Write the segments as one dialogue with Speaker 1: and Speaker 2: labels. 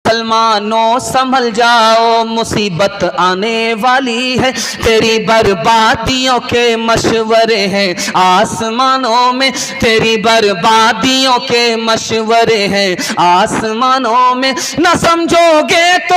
Speaker 1: मुसलमानों संभल जाओ, मुसीबत आने वाली है। तेरी बर्बादियों के मशवरे हैं आसमानों में, तेरी बर्बादियों के मशवरे हैं आसमानों में। न समझोगे तो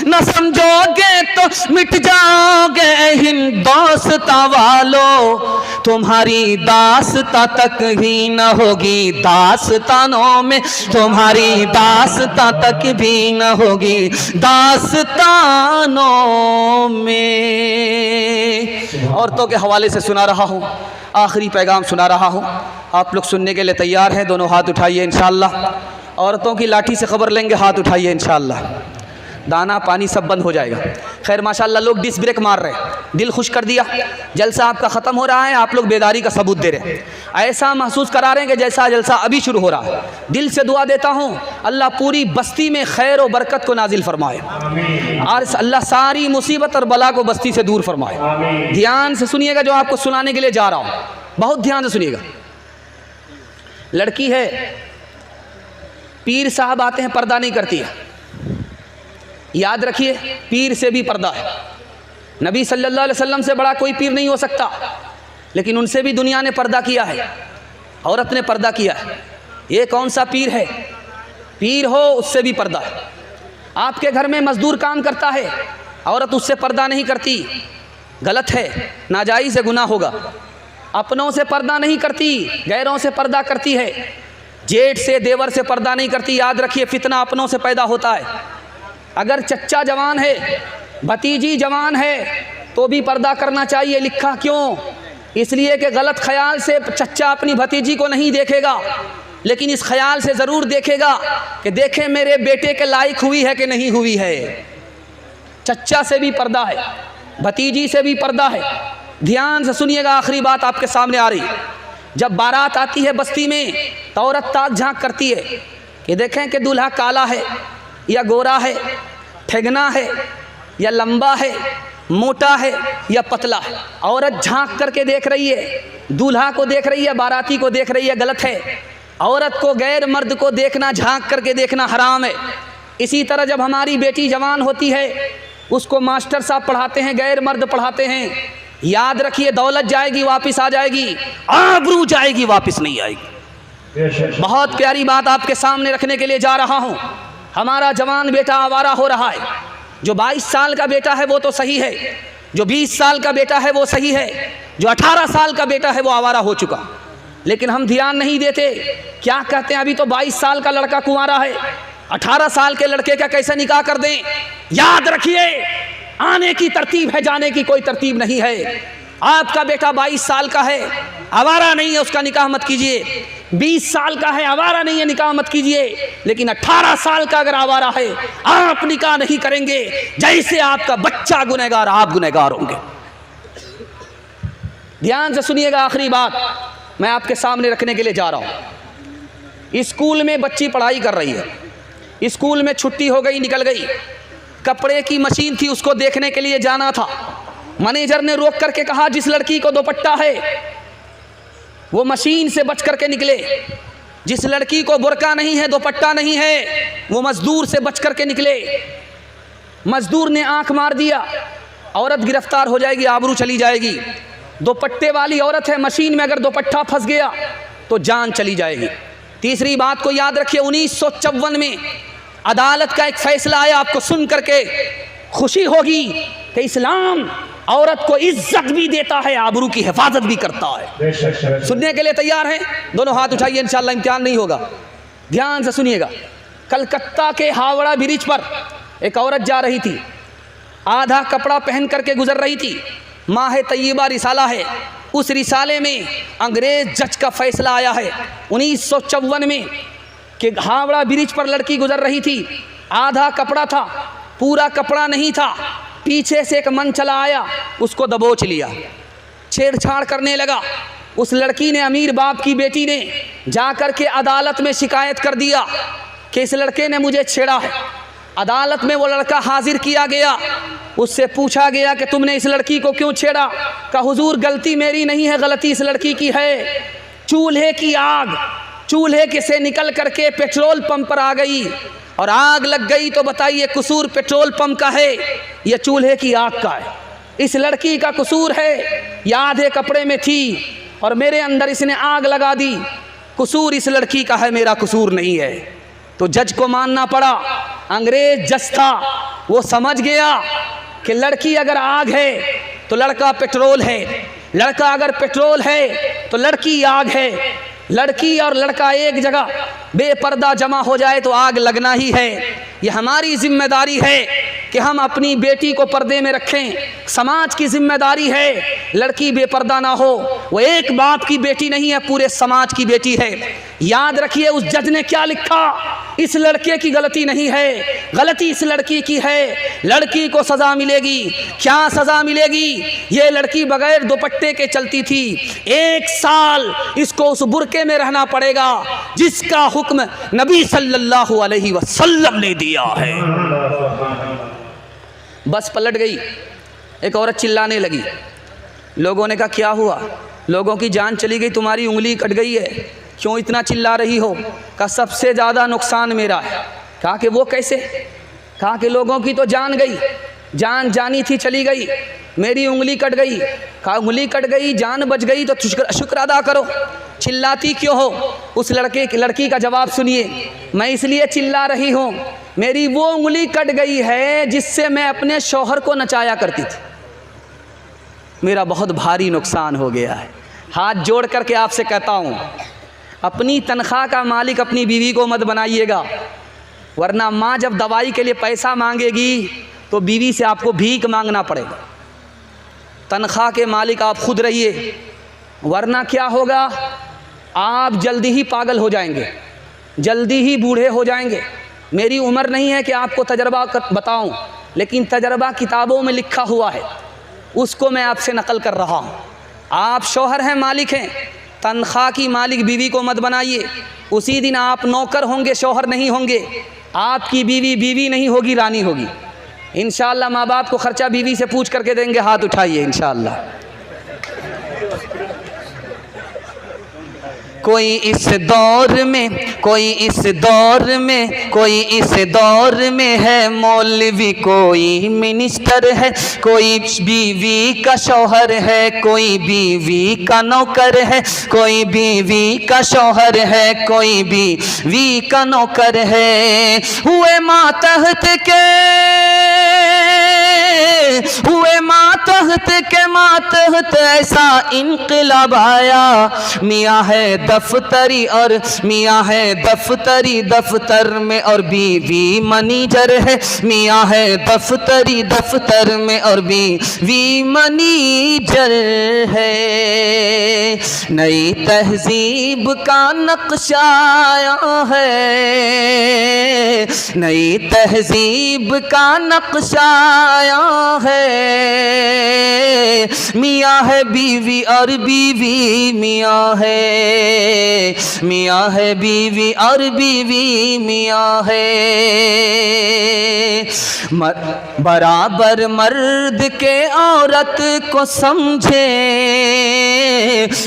Speaker 1: न समझोगे तो मिट जाओगे हिंदोस्तां वालों, तुम्हारी दास्तां तक ही न होगी दास्तानों में, तुम्हारी दास्तां तक भी न होगी दास्तानों में। औरतों के हवाले से सुना रहा हूँ, आखिरी पैगाम सुना रहा हूँ, आप लोग सुनने के लिए तैयार हैं? दोनों हाथ उठाइए इंशाअल्लाह। औरतों की लाठी से खबर लेंगे, हाथ उठाइए इंशाअल्लाह। दाना पानी सब बंद हो जाएगा। खैर माशाअल्लाह लोग डिस ब्रेक मार रहे हैं, दिल खुश कर दिया। जलसा आपका ख़त्म हो रहा है, आप लोग बेदारी का सबूत दे रहे हैं, ऐसा महसूस करा रहे हैं कि जैसा जलसा अभी शुरू हो रहा है। दिल से दुआ देता हूँ अल्लाह पूरी बस्ती में खैर और बरकत को नाजिल फरमाए और अल्लाह सारी मुसीबत और बला को बस्ती से दूर फरमाए। ध्यान से सुनिएगा जो आपको सुनाने के लिए जा रहा हूँ, बहुत ध्यान से सुनिएगा। लड़की है, पीर साहब आते हैं, पर्दा नहीं करती है। याद रखिए, पीर से भी पर्दा है। नबी सल्लल्लाहु अलैहि वसल्लम से बड़ा कोई पीर नहीं हो सकता, लेकिन उनसे भी दुनिया ने पर्दा किया है, औरत ने पर्दा किया है। ये कौन सा पीर है? पीर हो उससे भी पर्दा है। आपके घर में मजदूर काम करता है, औरत उससे पर्दा नहीं करती, गलत है, नाजायज़ गुनाह होगा। अपनों से पर्दा नहीं करती, गैरों से पर्दा करती है। जेठ से देवर से पर्दा नहीं करती। याद रखिए फितना अपनों से पैदा होता है। अगर चच्चा जवान है, भतीजी जवान है, तो भी पर्दा करना चाहिए। लिखा क्यों? इसलिए कि गलत ख्याल से चच्चा अपनी भतीजी को नहीं देखेगा, लेकिन इस ख्याल से ज़रूर देखेगा कि देखें मेरे बेटे के लायक हुई है कि नहीं हुई है। चच्चा से भी पर्दा है, भतीजी से भी पर्दा है। ध्यान से सुनिएगा, आखिरी बात आपके सामने आ रही। जब बारात आती है बस्ती में तो औरत ताक झांक करती है कि देखें कि दूल्हा काला है या गोरा है, ठेगना है या लंबा है, मोटा है या पतला है। औरत झांक करके देख रही है, दूल्हा को देख रही है, बाराती को देख रही है, गलत है। औरत को गैर मर्द को देखना, झांक करके देखना हराम है। इसी तरह जब हमारी बेटी जवान होती है, उसको मास्टर साहब पढ़ाते हैं, गैर मर्द पढ़ाते हैं, याद रखिए दौलत जाएगी वापस आ जाएगी, आबरू जाएगी वापस नहीं आएगी। बहुत प्यारी बात आपके सामने रखने के लिए जा रहा हूँ। हमारा जवान बेटा आवारा हो रहा है। जो 22 साल का बेटा है वो तो सही है, जो 20 साल का बेटा है वो सही है, जो 18 साल का बेटा है वो आवारा हो चुका। लेकिन हम ध्यान नहीं देते। क्या कहते हैं, अभी तो 22 साल का लड़का कुंवारा है, 18 साल के लड़के का कैसे निकाह कर दें? याद रखिए, आने की तरतीब है, जाने की कोई तरतीब नहीं है। आपका बेटा 22 साल का है, आवारा नहीं है, उसका निकाह मत कीजिए। 20 साल का है, आवारा नहीं है, निकाह मत कीजिए। लेकिन 18 साल का अगर आवारा है, आप निकाह नहीं करेंगे, जैसे आपका बच्चा गुनहगार, आप गुनहगार होंगे। ध्यान से सुनिएगा, आखिरी बात मैं आपके सामने रखने के लिए जा रहा हूं। स्कूल में बच्ची पढ़ाई कर रही है, स्कूल में छुट्टी हो गई, निकल गई। कपड़े की मशीन थी, उसको देखने के लिए जाना था। मैनेजर ने रोक करके कहा जिस लड़की को दुपट्टा है वो मशीन से बच करके निकले, जिस लड़की को बुर्का नहीं है, दुपट्टा नहीं है, वो मजदूर से बच करके निकले। मजदूर ने आंख मार दिया, औरत गिरफ्तार हो जाएगी, आबरू चली जाएगी। दुपट्टे वाली औरत है, मशीन में अगर दुपट्टा फंस गया तो जान चली जाएगी। तीसरी बात को याद रखिए, 1954 में अदालत का एक फैसला आया, आपको सुन करके खुशी होगी कि इस्लाम औरत को इज्जत भी देता है, आबरू की हिफाजत भी करता है। सुनने के लिए तैयार हैं? दोनों हाथ उठाइए, इंशाअल्लाह इम्तिहान नहीं होगा। ध्यान से सुनिएगा। कलकत्ता के हावड़ा ब्रिज पर एक औरत जा रही थी, आधा कपड़ा पहन करके गुजर रही थी। माह तैयबा रिसाला है, उस रिसाले में अंग्रेज जज का फैसला आया है 1954 में कि हावड़ा ब्रिज पर लड़की गुजर रही थी, आधा कपड़ा था, पूरा कपड़ा नहीं था। पीछे से एक मन चला आया, उसको दबोच लिया, छेड़छाड़ करने लगा। उस लड़की ने, अमीर बाप की बेटी ने जाकर के अदालत में शिकायत कर दिया कि इस लड़के ने मुझे छेड़ा है। अदालत में वो लड़का हाजिर किया गया, उससे पूछा गया कि तुमने इस लड़की को क्यों छेड़ा? कहा हुजूर गलती मेरी नहीं है, गलती इस लड़की की है। चूल्हे की आग, चूल्हे के से निकल करके पेट्रोल पंप पर आ गई और आग लग गई, तो बताइए कसूर पेट्रोल पंप का है या चूल्हे की आग का है? इस लड़की का कसूर है, या आधे कपड़े में थी और मेरे अंदर इसने आग लगा दी, कसूर इस लड़की का है, मेरा कसूर नहीं है। तो जज को मानना पड़ा। अंग्रेज जज था, वो समझ गया कि लड़की अगर आग है तो लड़का पेट्रोल है, लड़का अगर पेट्रोल है तो लड़की आग है। लड़की और लड़का एक जगह बेपर्दा जमा हो जाए तो आग लगना ही है। ये हमारी जिम्मेदारी है कि हम अपनी बेटी को पर्दे में रखें, समाज की जिम्मेदारी है लड़की बेपर्दा ना हो। वो एक बाप की बेटी नहीं है, पूरे समाज की बेटी है। याद रखिए उस जज ने क्या लिखा, इस लड़के की गलती नहीं है, गलती इस लड़की की है। लड़की को सज़ा मिलेगी। क्या सज़ा मिलेगी? ये लड़की बगैर दुपट्टे के चलती थी, 1 साल इसको उस बुरके में रहना पड़ेगा जिसका हुक्म नबी सल्लल्लाहु अलैहि वसल्लम ने दिया है। बस पलट गई, एक औरत चिल्लाने लगी। लोगों ने कहा क्या हुआ? लोगों की जान चली गई, तुम्हारी उंगली कट गई है, क्यों इतना चिल्ला रही हो? कहा सबसे ज़्यादा नुकसान मेरा है। कहा कि वो कैसे? कहा कि लोगों की तो जान गई, जान जानी थी चली गई, मेरी उंगली कट गई। कहा उंगली कट गई, जान बच गई तो शुक्र अदा करो, चिल्लाती क्यों हो? उस लड़की का जवाब सुनिए, मैं इसलिए चिल्ला रही हूँ, मेरी वो उंगली कट गई है जिससे मैं अपने शौहर को नचाया करती थी, मेरा बहुत भारी नुकसान हो गया है। हाथ जोड़ करके आपसे कहता हूँ, अपनी तनख्वाह का मालिक अपनी बीवी को मत बनाइएगा, वरना माँ जब दवाई के लिए पैसा मांगेगी तो बीवी से आपको भीख मांगना पड़ेगा। तनख्वाह के मालिक आप खुद रहिए, वरना क्या होगा, आप जल्दी ही पागल हो जाएंगे, जल्दी ही बूढ़े हो जाएंगे। मेरी उम्र नहीं है कि आपको तजर्बा बताऊं, लेकिन तजर्बा किताबों में लिखा हुआ है, उसको मैं आपसे नकल कर रहा हूं। आप शौहर हैं, मालिक हैं, तनख्वाह की मालिक बीवी को मत बनाइए। उसी दिन आप नौकर होंगे, शौहर नहीं होंगे। आपकी बीवी बीवी नहीं होगी, रानी होगी। इंशाअल्लाह माँ बाप को खर्चा बीवी से पूछ करके देंगे, हाथ उठाइए इंशाअल्लाह। कोई इस दौर में, कोई इस दौर में, कोई इस दौर में है मौलवी, कोई मिनिस्टर है, कोई बीवी का शौहर है, कोई बीवी का नौकर है, कोई बीवी का शौहर है, कोई बीवी का नौकर है। हुए मातहत के, हुए मातहत के मातहत ऐसा इनकलाब आया, मियाँ है दफ्तरी और मियाँ है दफ्तरी, दफ्तर में और बीवी मनीजर है, मियाँ है दफ्तरी, दफ्तर में और बीवी मनीजर है। नई तहजीब का नक्शा आया है, नई तहजीब का नक्शा आया है। मियाँ है बीवी और बीवी मियाँ है, मियाँ है बीवी और बीवी मियाँ है। बराबर मर्द के औरत को समझे,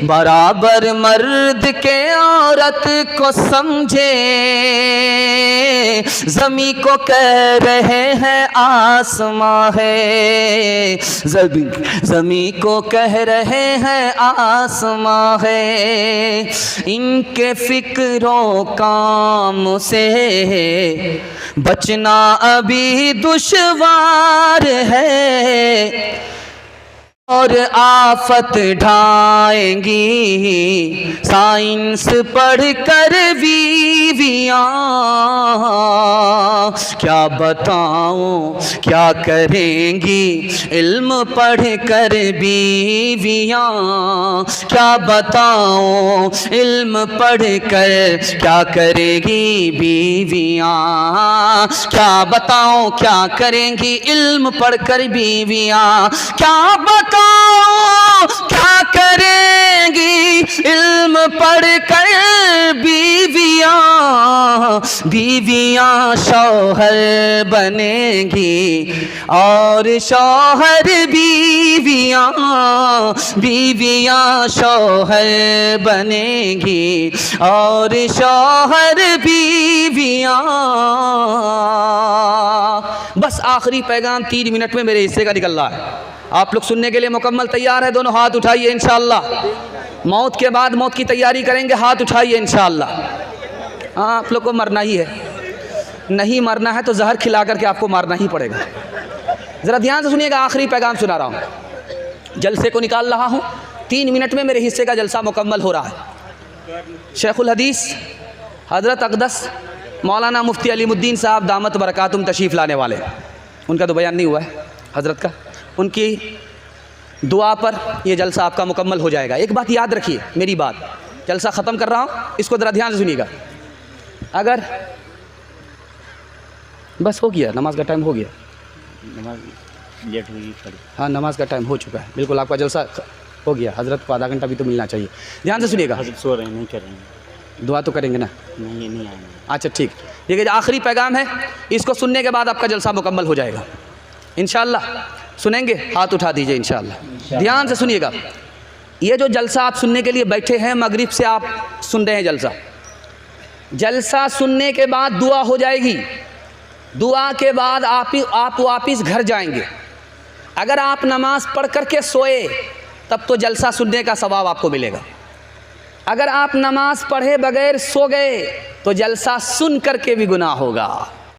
Speaker 1: बराबर मर्द के औरत को समझे, ज़मी को कह रहे हैं आसमां है, ज़मी को कह रहे हैं आसमां है। इनके फिक्रों काम से बचना अभी दुश्वार है, और आफत ढाएंगी साइंस पढ़कर बीवियाँ। क्या बताऊँ क्या करेंगी इल्म पढ़कर बीवियाँ, क्या बताऊँ इल्म पढ़कर क्या करेगी बीवियाँ, क्या बताऊँ क्या करेंगी इल्म पढ़कर बीवियाँ, क्या बताऊँ क्या करेंगी इल्म पढ़कर बीवियाँ, बीवियाँ बीवियाँ शौहर बनेंगी और शौहर बीवियाँ, बीवियाँ शौहर बनेंगी और शौहर बीवियाँ। बस आखिरी पैगाम 3 मिनट में मेरे हिस्से का निकल रहा है। आप लोग सुनने के लिए मुकम्मल तैयार है? दोनों हाथ उठाइए इंशाअल्लाह। मौत के बाद मौत की तैयारी करेंगे, हाथ उठाइए इंशाअल्लाह। हाँ, आप लोग को मरना ही है, नहीं मरना है तो जहर खिला करके आपको मारना ही पड़ेगा। ज़रा ध्यान से सुनिएगा, आखिरी पैगाम सुना रहा हूँ, जलसे को निकाल रहा हूँ। 3 मिनट में मेरे हिस्से का जलसा मुकम्मल हो रहा है। शेखुल हदीस हज़रत अक़दस मौलाना मुफ्ती अलीमुद्दीन साहब दामत बरकातुम तशरीफ़ लाने वाले, उनका तो बयान नहीं हुआ है हज़रत का, उनकी दुआ पर यह जलसा आपका मुकम्मल हो जाएगा। एक बात याद रखिए, मेरी बात, जलसा ख़त्म कर रहा हूँ, इसको ज़रा ध्यान से सुनिएगा। अगर बस हो गया, नमाज का टाइम हो गया,
Speaker 2: नमाज लेट हुई पड़ी।
Speaker 1: हाँ, नमाज का टाइम हो चुका है, बिल्कुल आपका जलसा हो गया। हज़रत को आधा घंटा भी तो मिलना चाहिए। ध्यान से सुनिएगा।
Speaker 2: हज़रत सो रहे हैं, नहीं कर रहे हैं।
Speaker 1: दुआ तो करेंगे ना?
Speaker 2: नहीं, नहीं आएंगे।
Speaker 1: अच्छा ठीक है, जो आखिरी पैगाम है, इसको सुनने के बाद आपका जलसा मुकम्मल हो जाएगा इंशाअल्लाह। सुनेंगे? हाथ उठा दीजिए इंशाअल्लाह। ध्यान से सुनिएगा, ये जो जलसा आप सुनने के लिए बैठे हैं, मगरिब से आप सुन रहे हैं जलसा, जलसा सुनने के बाद दुआ हो जाएगी। दुआ के बाद आप वापिस घर जाएंगे। अगर आप नमाज पढ़ करके सोए तब तो जलसा सुनने का सवाब आपको मिलेगा। अगर आप नमाज पढ़े बगैर सो गए तो जलसा सुन करके भी गुनाह होगा।